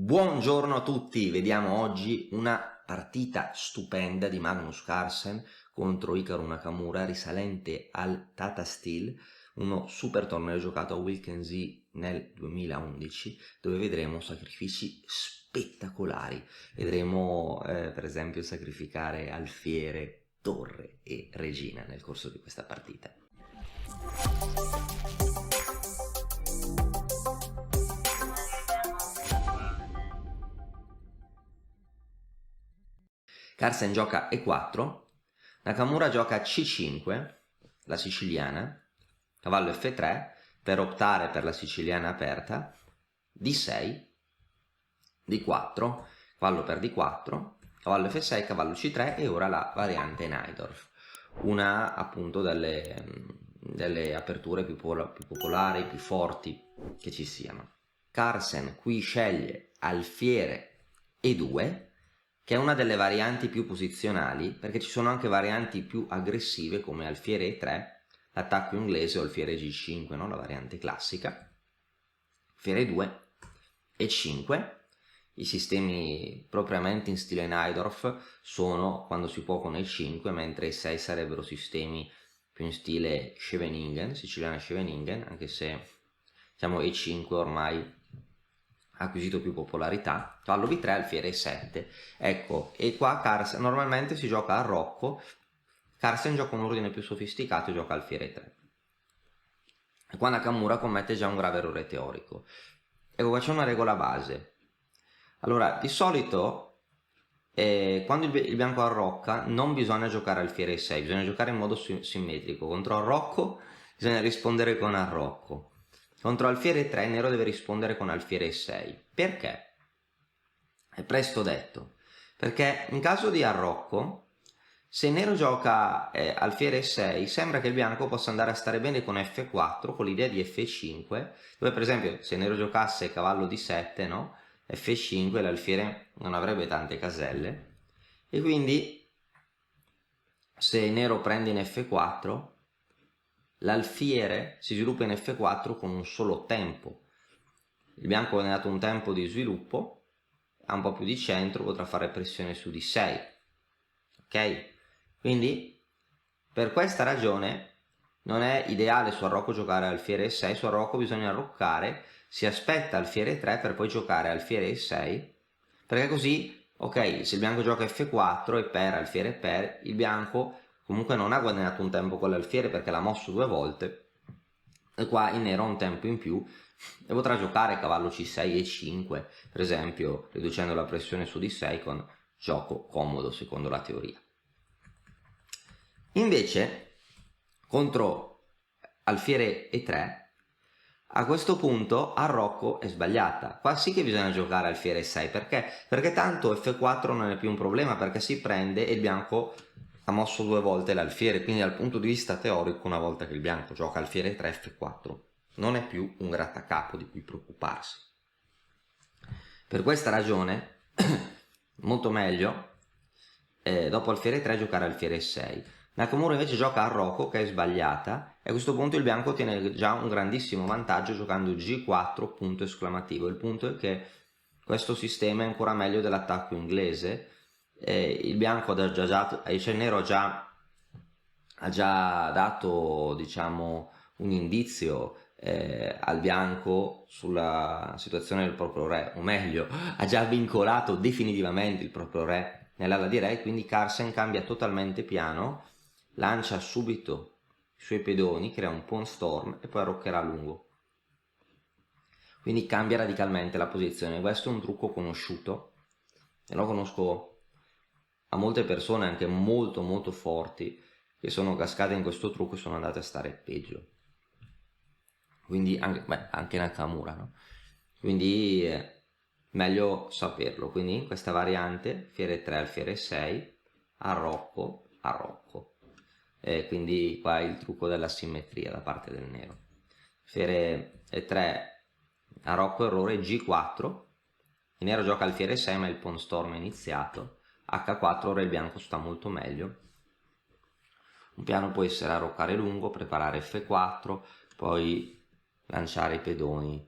Buongiorno a tutti, vediamo oggi una partita stupenda di Magnus Carlsen contro Hikaru Nakamura risalente al Tata Steel, uno super torneo giocato a Wilkensee nel 2011 dove vedremo sacrifici spettacolari. Vedremo per esempio sacrificare Alfiere, Torre e Regina nel corso di questa partita. Carlsen gioca E4, Nakamura gioca C5, la siciliana, cavallo F3 per optare per la siciliana aperta, D6, D4, cavallo per D4, cavallo F6, cavallo C3 e ora la variante Najdorf, una appunto delle aperture più popolari, più forti che ci siano. Carlsen qui sceglie alfiere E2, che è una delle varianti più posizionali, perché ci sono anche varianti più aggressive come alfiere E3, l'attacco inglese o alfiere G5, no? La variante classica. Alfiere 2, E5, i sistemi propriamente in stile Najdorf sono quando si può con E5, mentre E6 sarebbero sistemi più in stile Scheveningen, siciliana Scheveningen, anche se diciamo E5 ormai ha acquisito più popolarità. Cavallo B3, alfiere E7. Ecco, e qua Carlsen normalmente si gioca a Rocco, Carlsen gioca un ordine più sofisticato e gioca alfiere E3. E qua Nakamura commette già un grave errore teorico. Ecco, qua c'è una regola base. Allora, di solito quando il bianco arrocca non bisogna giocare alfiere E6, bisogna giocare in modo simmetrico. Contro arrocco bisogna rispondere con arrocco. Contro alfiere 3 nero deve rispondere con alfiere 6. Perché? È presto detto. Perché in caso di arrocco, se nero gioca alfiere 6, sembra che il bianco possa andare a stare bene con F4, con l'idea di F5, dove per esempio se nero giocasse cavallo D7, no? F5 l'alfiere non avrebbe tante caselle. E quindi se nero prende in F4, l'alfiere si sviluppa in F4 con un solo tempo. Il bianco viene dato un tempo di sviluppo, ha un po' più di centro, potrà fare pressione su D6. Ok? Quindi, per questa ragione, non è ideale su arrocco giocare alfiere 6, su arrocco bisogna arroccare, si aspetta alfiere 3 per poi giocare alfiere 6, perché così, ok, se il bianco gioca F4 e per alfiere per, il bianco comunque non ha guadagnato un tempo con l'alfiere perché l'ha mosso 2 volte e qua il nero ha un tempo in più e potrà giocare cavallo C6 e 5 per esempio, riducendo la pressione su D6 con gioco comodo secondo la teoria. Invece contro alfiere E3 a questo punto arrocco è sbagliata, qua sì che bisogna giocare alfiere 6, perché tanto F4 non è più un problema perché si prende e il bianco ha mosso 2 volte l'alfiere, quindi dal punto di vista teorico una volta che il bianco gioca alfiere 3 F4 non è più un grattacapo di cui preoccuparsi. Per questa ragione molto meglio dopo alfiere 3 giocare alfiere 6. Nakamura invece gioca a Rocco che è sbagliata e a questo punto il bianco ottiene già un grandissimo vantaggio giocando G4 punto esclamativo. Il punto è che questo sistema è ancora meglio dell'attacco inglese. Il bianco cioè il nero ha già dato diciamo un indizio al bianco sulla situazione del proprio re, o meglio ha già vincolato definitivamente il proprio re nell'ala di re, quindi Carlsen cambia totalmente piano, lancia subito i suoi pedoni, crea un pawn storm e poi arroccherà a lungo, quindi cambia radicalmente la posizione. Questo è un trucco conosciuto e lo conosco a molte persone anche molto molto forti che sono cascate in questo trucco e sono andate a stare peggio, quindi anche Nakamura, no? Quindi meglio saperlo. Quindi in questa variante alfiere 3 alfiere 6 arrocco arrocco, quindi qua è il trucco della simmetria da parte del nero. Alfiere 3 arrocco errore G4, il nero gioca alfiere 6 ma il pawn storm è iniziato, H4, ora il bianco sta molto meglio. Un piano può essere arroccare lungo, preparare F4, poi lanciare i pedoni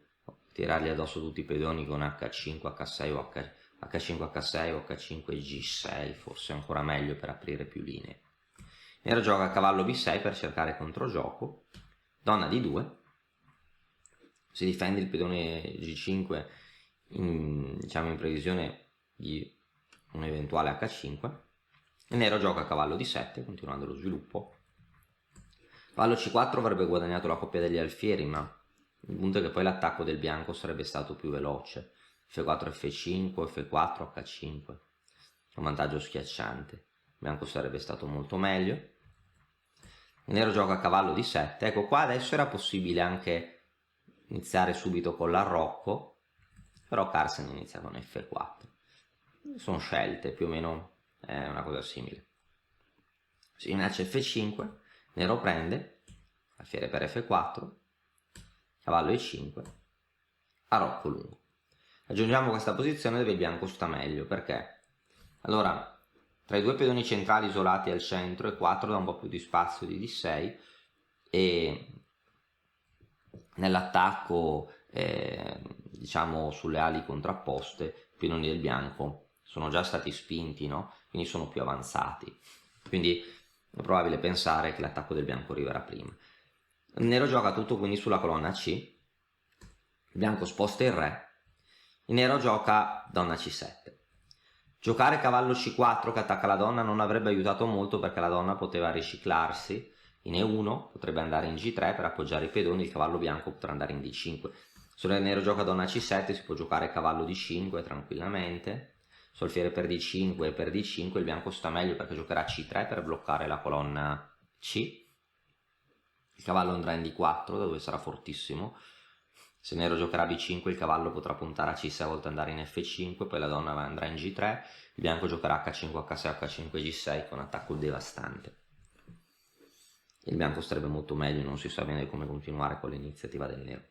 tirargli addosso tutti i pedoni con H5, H6 o H5, H6 o H5 G6, forse ancora meglio per aprire più linee. Nero gioca cavallo B6 per cercare controgioco, donna D2, si difende il pedone G5 diciamo in previsione di un eventuale H5, e nero gioca cavallo D7 continuando lo sviluppo. Cavallo C4 avrebbe guadagnato la coppia degli alfieri, ma il punto è che poi l'attacco del bianco sarebbe stato più veloce. F4 F5, F4 H5, un vantaggio schiacciante. Il bianco sarebbe stato molto meglio. Il nero gioca cavallo D7, ecco qua adesso era possibile anche iniziare subito con l'arrocco, però Carlsen inizia con F4. Sono scelte, più o meno è una cosa simile. Si minaccia F5, nero prende, alfiere per F4, cavallo E5, arrocco lungo. Aggiungiamo questa posizione dove il bianco sta meglio, perché? Allora, tra i due pedoni centrali isolati al centro, E4 dà un po' più di spazio di D6, e nell'attacco, diciamo sulle ali contrapposte, i pedoni del bianco sono già stati spinti, no? Quindi sono più avanzati. Quindi è probabile pensare che l'attacco del bianco arriverà prima. Il nero gioca tutto quindi sulla colonna C, il bianco sposta il re, il nero gioca donna C7. Giocare cavallo C4 che attacca la donna non avrebbe aiutato molto, perché la donna poteva riciclarsi in E1, potrebbe andare in G3 per appoggiare i pedoni, il cavallo bianco potrà andare in D5. Se il nero gioca donna C7 si può giocare cavallo D5 tranquillamente, solfiere per D5 e per D5 il bianco sta meglio perché giocherà C3 per bloccare la colonna C, il cavallo andrà in D4 da dove sarà fortissimo. Se nero giocherà B5 il cavallo potrà puntare a C6 a volte andare in F5, poi la donna andrà in G3, il bianco giocherà H5, H6, H5, G6 con attacco devastante. Il bianco starebbe molto meglio, non si sa bene come continuare con l'iniziativa del nero.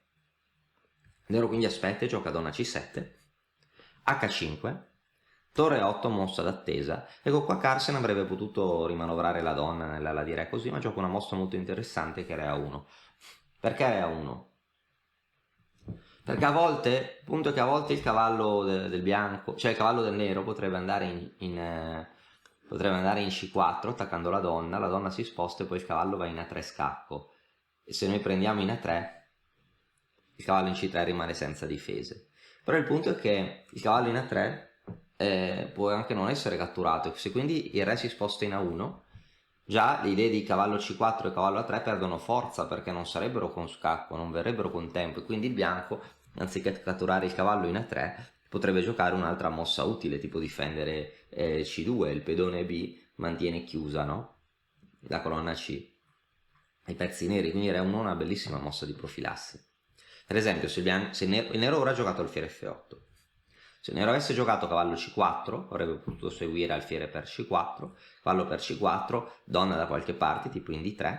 Il nero quindi aspetta e gioca donna C7, H5, torre 8 mossa d'attesa. Ecco qua Carlsen avrebbe potuto rimanovrare la donna nell'ala di re così, ma gioca una mossa molto interessante che è re A1. Perché re A1? Perché a volte, il punto è che a volte il cavallo del bianco, cioè il cavallo del nero potrebbe andare in C4 attaccando la donna si sposta e poi il cavallo va in A3 scacco. E se noi prendiamo in A3, il cavallo in C3 rimane senza difese. Però il punto è che il cavallo in A3 può anche non essere catturato, se quindi il re si sposta in A1, già le idee di cavallo C4 e cavallo A3 perdono forza, perché non sarebbero con scacco, non verrebbero con tempo, e quindi il bianco, anziché catturare il cavallo in A3, potrebbe giocare un'altra mossa utile, tipo difendere C2, il pedone B mantiene chiusa, no? La colonna C, i pezzi neri, quindi re 1 è una bellissima mossa di profilassi. Per esempio, se il nero ora ha giocato alfiere F8, se il nero avesse giocato cavallo C4 avrebbe potuto seguire alfiere per C4, cavallo per C4, donna da qualche parte, tipo in D3,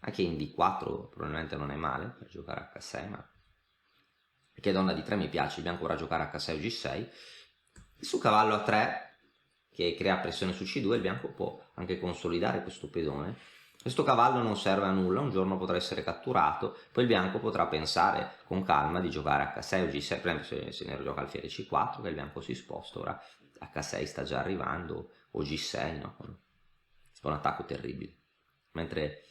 anche in D4 probabilmente non è male per giocare H6, ma perché donna D3 mi piace, il bianco ora giocare H6 o G6, e su cavallo A3 che crea pressione su C2 il bianco può anche consolidare questo pedone. Questo cavallo non serve a nulla, un giorno potrà essere catturato, poi il bianco potrà pensare con calma di giocare H6 o G6, per esempio se il nero gioca alfiere C4 che il bianco si sposta, ora H6 sta già arrivando, o G6, no? È un attacco terribile, mentre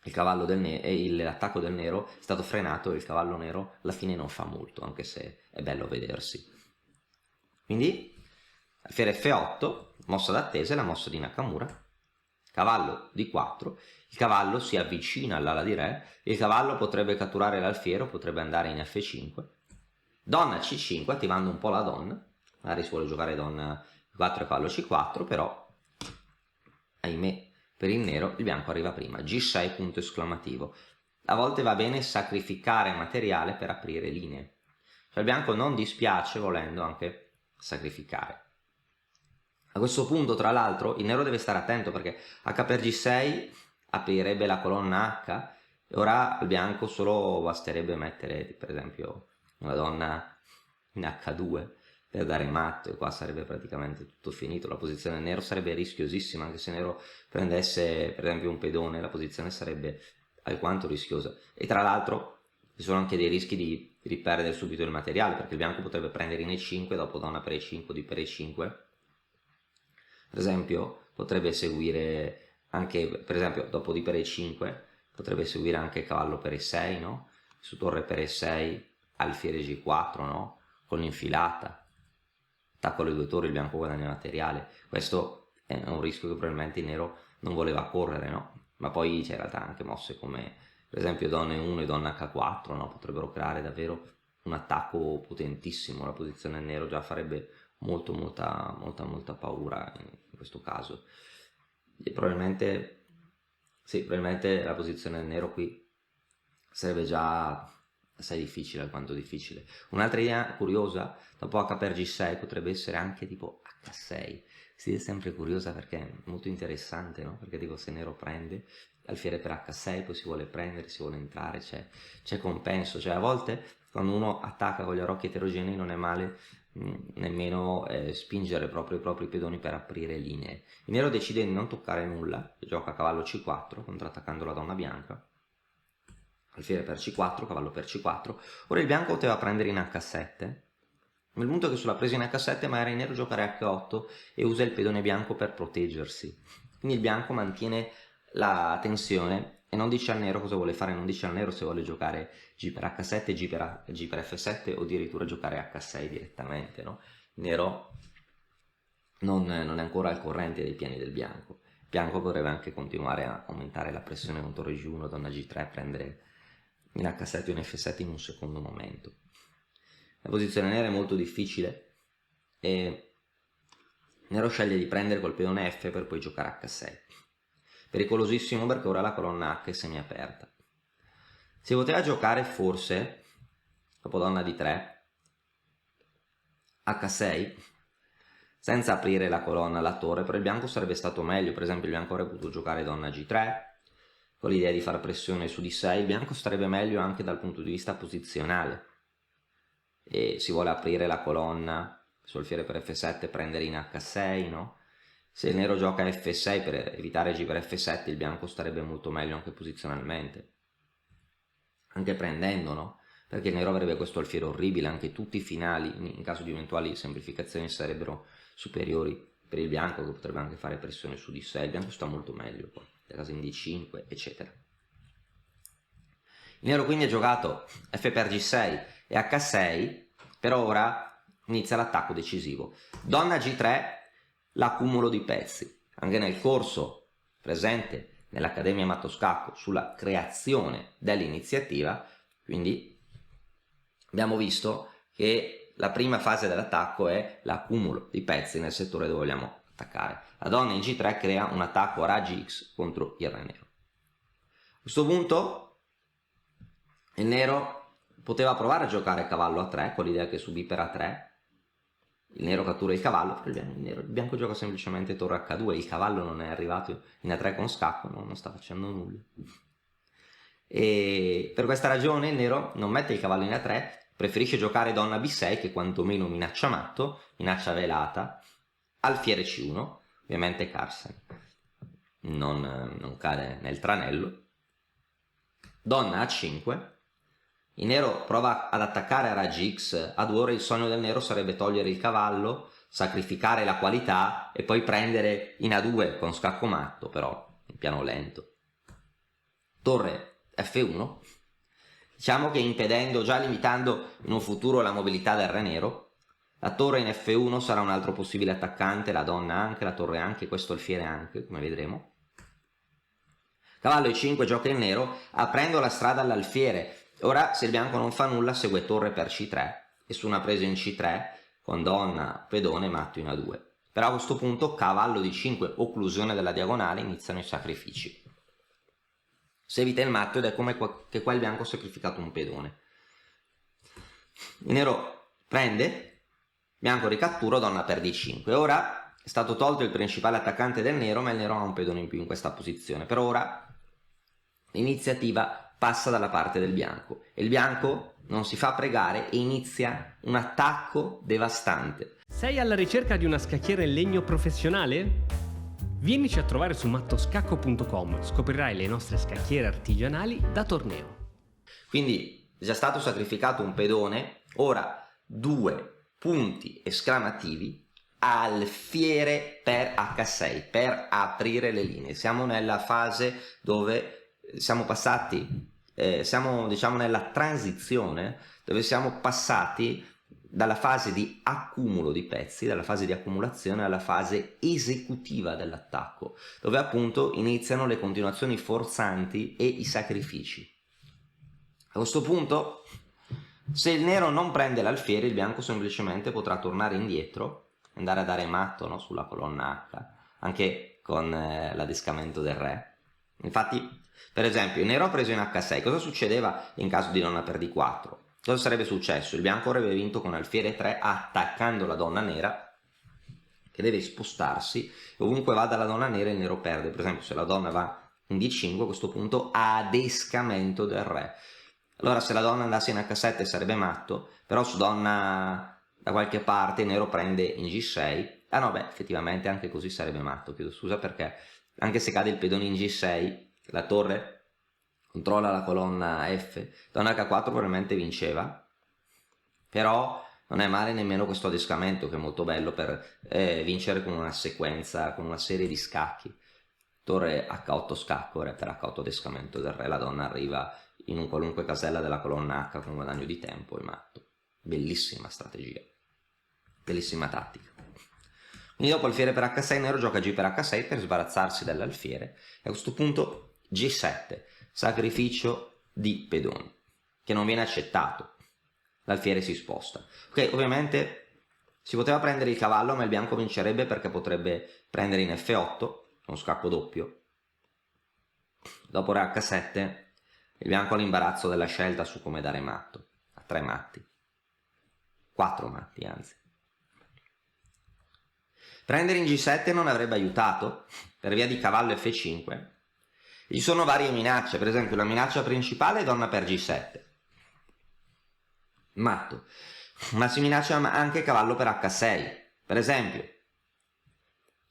il cavallo l'attacco del nero è stato frenato e il cavallo nero alla fine non fa molto, anche se è bello vedersi. Quindi alfiere F8, mossa d'attesa, è la mossa di Nakamura, cavallo D4, il cavallo si avvicina all'ala di re, il cavallo potrebbe catturare l'alfiere o potrebbe andare in F5, donna C5 attivando un po' la donna, magari si vuole giocare donna D4 e cavallo C4, però ahimè per il nero il bianco arriva prima, G6 punto esclamativo. A volte va bene sacrificare materiale per aprire linee, cioè il bianco non dispiace volendo anche sacrificare. A questo punto, tra l'altro, il nero deve stare attento perché H per G6 aprirebbe la colonna H e ora al bianco solo basterebbe mettere, per esempio, una donna in H2 per dare matto e qua sarebbe praticamente tutto finito. La posizione del nero sarebbe rischiosissima, anche se il nero prendesse, per esempio, un pedone, la posizione sarebbe alquanto rischiosa. E tra l'altro, ci sono anche dei rischi di riperdere subito il materiale, perché il bianco potrebbe prendere in E5, dopo donna per E5, di per E5. Per esempio potrebbe seguire anche, per esempio dopo di per E5 potrebbe seguire anche cavallo per E6, no? Su torre per E6, alfiere G4, no? Con l'infilata, attacco alle 2 torri, il bianco guadagna materiale. Questo è un rischio che probabilmente il nero non voleva correre, no? Ma poi c'è in realtà anche mosse come per esempio donna E1 e donna H4, no? Potrebbero creare davvero un attacco potentissimo. La posizione del nero già farebbe molta paura in questo caso. E probabilmente la posizione del nero qui sarebbe già assai difficile, alquanto difficile. Un'altra idea curiosa dopo H per G6 potrebbe essere anche tipo H6. Si è sempre curiosa perché è molto interessante, no? Perché tipo se nero prende alfiere per H6, poi si vuole prendere, si vuole entrare, c'è compenso. Cioè a volte quando uno attacca con gli arrocchi eterogenei non è male nemmeno spingere proprio i propri pedoni per aprire linee. Il nero decide di non toccare nulla, gioca cavallo C4 contrattaccando la donna bianca, alfiere per C4, cavallo per C4. Ora il bianco poteva prendere in H7, ma il punto è che sulla presa in H7 magari il nero giocare H8 e usa il pedone bianco per proteggersi, quindi il bianco mantiene la tensione e non dice al nero cosa vuole fare, non dice al nero se vuole giocare G per H7, G per F7 o addirittura giocare H6 direttamente, no? Il nero non è ancora al corrente dei piani del bianco. Il bianco potrebbe anche continuare a aumentare la pressione con torre G1, donna G3, prendere in H7 o in F7 in un secondo momento. La posizione nera è molto difficile e nero sceglie di prendere col pedone F per poi giocare H6. Pericolosissimo perché ora la colonna H è semiaperta. Si poteva giocare forse, dopo donna D3, H6, senza aprire la colonna alla torre, però il bianco sarebbe stato meglio. Per esempio il bianco avrebbe potuto giocare donna G3, con l'idea di fare pressione su D6, il bianco starebbe meglio anche dal punto di vista posizionale. E si vuole aprire la colonna su alfiere per F7, prendere in H6, no? Se il nero gioca F6 per evitare G per F7, il bianco starebbe molto meglio anche posizionalmente, anche prendendo, no? Perché il nero avrebbe questo alfiere orribile, anche tutti i finali, in caso di eventuali semplificazioni, sarebbero superiori per il bianco, che potrebbe anche fare pressione su D6, il bianco sta molto meglio, poi, nel caso in D5, eccetera. Il nero quindi ha giocato F per G6 e H6, per ora inizia l'attacco decisivo. Donna G3, l'accumulo di pezzi. Anche nel corso presente nell'Accademia Mattoscacco sulla creazione dell'iniziativa, quindi abbiamo visto che la prima fase dell'attacco è l'accumulo di pezzi nel settore dove vogliamo attaccare. La donna in G3 crea un attacco a raggi X contro il re nero. A questo punto il nero poteva provare a giocare cavallo A3 con l'idea che su B per A3 il nero cattura il cavallo, il bianco gioca semplicemente torre H2, il cavallo non è arrivato in A3 con scacco, no? Non sta facendo nulla. E per questa ragione il nero non mette il cavallo in A3, preferisce giocare donna B6 che quantomeno minaccia matto, minaccia velata, alfiere C1, ovviamente Carlsen non cade nel tranello, donna A5, il nero prova ad attaccare a raggi X, ad ora il sogno del nero sarebbe togliere il cavallo, sacrificare la qualità e poi prendere in A2 con scacco matto, però in piano lento. Torre F1, diciamo che impedendo, già limitando in un futuro la mobilità del re nero, la torre in F1 sarà un altro possibile attaccante, la donna anche, la torre anche, questo alfiere anche, come vedremo. Cavallo E5 gioca il nero, aprendo la strada all'alfiere. Ora, se il bianco non fa nulla, segue torre per C3 e su una presa in C3 con donna, pedone, matto in A2. Però a questo punto cavallo di 5, occlusione della diagonale, iniziano i sacrifici. Si evita il matto ed è come che qua il bianco ha sacrificato un pedone. Il nero prende, bianco ricattura, donna per D5. Ora è stato tolto il principale attaccante del nero, ma il nero ha un pedone in più in questa posizione. Per ora l'iniziativa passa dalla parte del bianco e il bianco non si fa pregare e inizia un attacco devastante. Sei alla ricerca di una scacchiera in legno professionale? Vienici a trovare su mattoscacco.com, scoprirai le nostre scacchiere artigianali da torneo. Quindi è già stato sacrificato un pedone, ora 2 punti esclamativi, alfiere per H6, per aprire le linee. Siamo nella fase dove siamo passati, siamo diciamo nella transizione, dove siamo passati dalla fase di accumulo di pezzi, dalla fase di accumulazione alla fase esecutiva dell'attacco, dove appunto iniziano le continuazioni forzanti e i sacrifici. A questo punto, se il nero non prende l'alfiere, il bianco semplicemente potrà tornare indietro, andare a dare matto, no, sulla colonna H, anche con l'adescamento del re. Infatti, per esempio, il nero ha preso in H6, cosa succedeva in caso di donna per D4? Cosa sarebbe successo? Il bianco avrebbe vinto con alfiere 3 attaccando la donna nera, che deve spostarsi, e ovunque vada la donna nera il nero perde. Per esempio, se la donna va in D5, a questo punto adescamento del re. Allora se la donna andasse in H7 sarebbe matto, però su donna da qualche parte il nero prende in G6. Ah no, beh, effettivamente anche così sarebbe matto, chiedo scusa, perché anche se cade il pedone in G6, la torre controlla la colonna F, donna H4 probabilmente vinceva, però non è male nemmeno questo adescamento, che è molto bello per vincere con una sequenza, con una serie di scacchi. Torre H8 scacco, re per H8 adescamento del re, la donna arriva in un qualunque casella della colonna H con guadagno di tempo e matto. Bellissima strategia, bellissima tattica. Quindi dopo alfiere per H6, nero gioca G per H6 per sbarazzarsi dall'alfiere, e a questo punto G7, sacrificio di pedoni, che non viene accettato, l'alfiere si sposta. Ok, ovviamente si poteva prendere il cavallo, ma il bianco vincerebbe perché potrebbe prendere in F8, uno scacco doppio. Dopo re H7, il bianco ha l'imbarazzo della scelta su come dare matto, a 3 matti, 4 matti anzi. Prendere in G7 non avrebbe aiutato, per via di cavallo F5. Ci sono varie minacce, per esempio la minaccia principale è donna per G7, matto, ma si minaccia anche cavallo per H6, per esempio.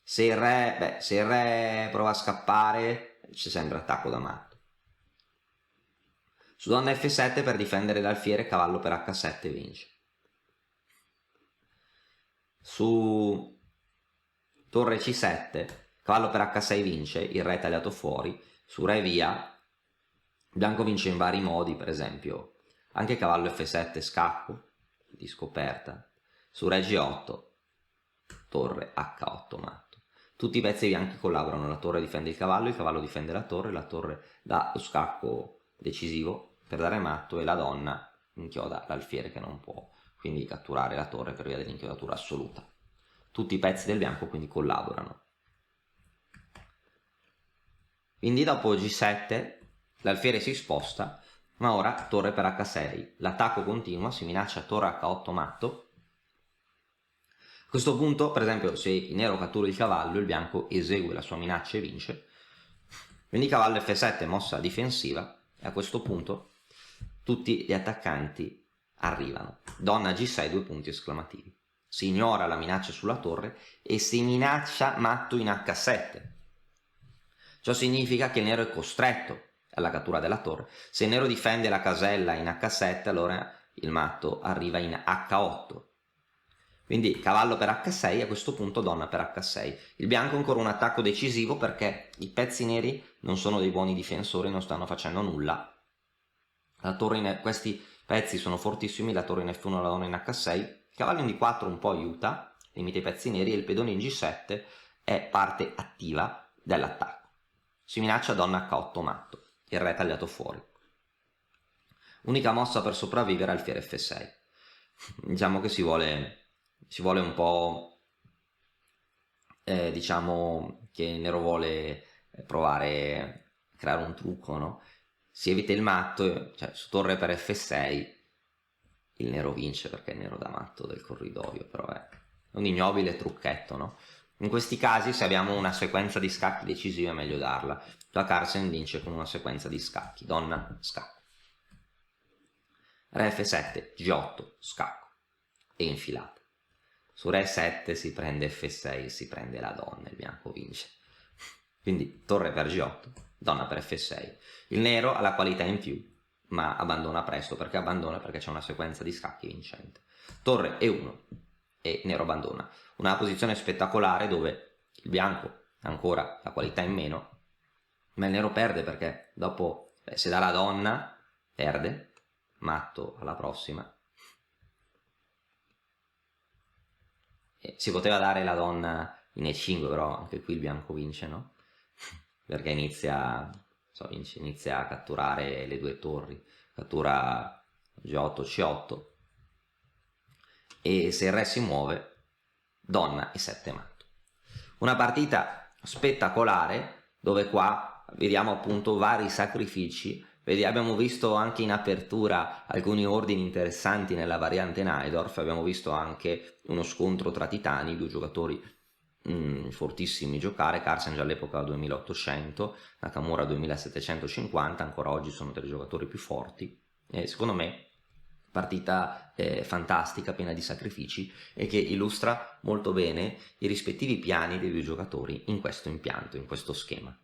Se il re prova a scappare, c'è sempre attacco da matto. Su donna F7 per difendere l'alfiere, cavallo per H7 vince. Su torre C7, cavallo per H6 vince, il re è tagliato fuori. Su re via, bianco vince in vari modi, per esempio anche cavallo F7 scacco di scoperta. Su re G8, torre H8 matto. Tutti i pezzi bianchi collaborano, la torre difende il cavallo difende la torre dà lo scacco decisivo per dare matto, e la donna inchioda l'alfiere che non può quindi catturare la torre per via dell'inchiodatura assoluta. Tutti i pezzi del bianco quindi collaborano. Quindi dopo G7 l'alfiere si sposta, ma ora torre per H6, l'attacco continua, si minaccia torre H8 matto. A questo punto, per esempio, se il nero cattura il cavallo, il bianco esegue la sua minaccia e vince. Quindi cavallo F7, mossa difensiva, e a questo punto tutti gli attaccanti arrivano. Donna G6, 2 punti esclamativi. Si ignora la minaccia sulla torre e si minaccia matto in H7. Ciò significa che il nero è costretto alla cattura della torre. Se il nero difende la casella in H7, allora il matto arriva in H8. Quindi cavallo per H6, a questo punto donna per H6. Il bianco ha ancora un attacco decisivo perché i pezzi neri non sono dei buoni difensori, non stanno facendo nulla. La torre questi pezzi sono fortissimi, la torre in F1 e la donna in H6. Il cavallo in D4 un po' aiuta, limita i pezzi neri, e il pedone in G7 è parte attiva dell'attacco. Si minaccia donna H8 matto, il re è tagliato fuori. Unica mossa per sopravvivere, alfiere F6. Diciamo che si vuole un po', diciamo che il nero vuole provare a creare un trucco, no? Si evita il matto, cioè su torre per F6 il nero vince perché è il nero da matto del corridoio, però è un ignobile trucchetto, no? In questi casi, se abbiamo una sequenza di scacchi decisiva, è meglio darla. La Carlsen vince con una sequenza di scacchi, donna scacco, re F7, G8 scacco e infilata. Su re 7 si prende F6, si prende la donna, il bianco vince. Quindi torre per G8, donna per F6. Il nero ha la qualità in più ma abbandona presto. Perché abbandona? Perché c'è una sequenza di scacchi vincente. Torre E1 e nero abbandona. Una posizione spettacolare dove il bianco ha ancora la qualità in meno, ma il nero perde perché dopo, se dà la donna, perde, matto alla prossima. E si poteva dare la donna in E5, però anche qui il bianco vince, no? Perché inizia a catturare le due torri, cattura G8, C8, e se il re si muove, donna E7 matto. Una partita spettacolare dove qua vediamo appunto vari sacrifici. Abbiamo visto anche in apertura alcuni ordini interessanti nella variante Najdorf, abbiamo visto anche uno scontro tra titani, due giocatori fortissimi giocare. Carlsen già all'epoca 2800, Nakamura 2750, ancora oggi sono tra i giocatori più forti, e secondo me partita fantastica, piena di sacrifici, e che illustra molto bene i rispettivi piani dei due giocatori in questo impianto, in questo schema.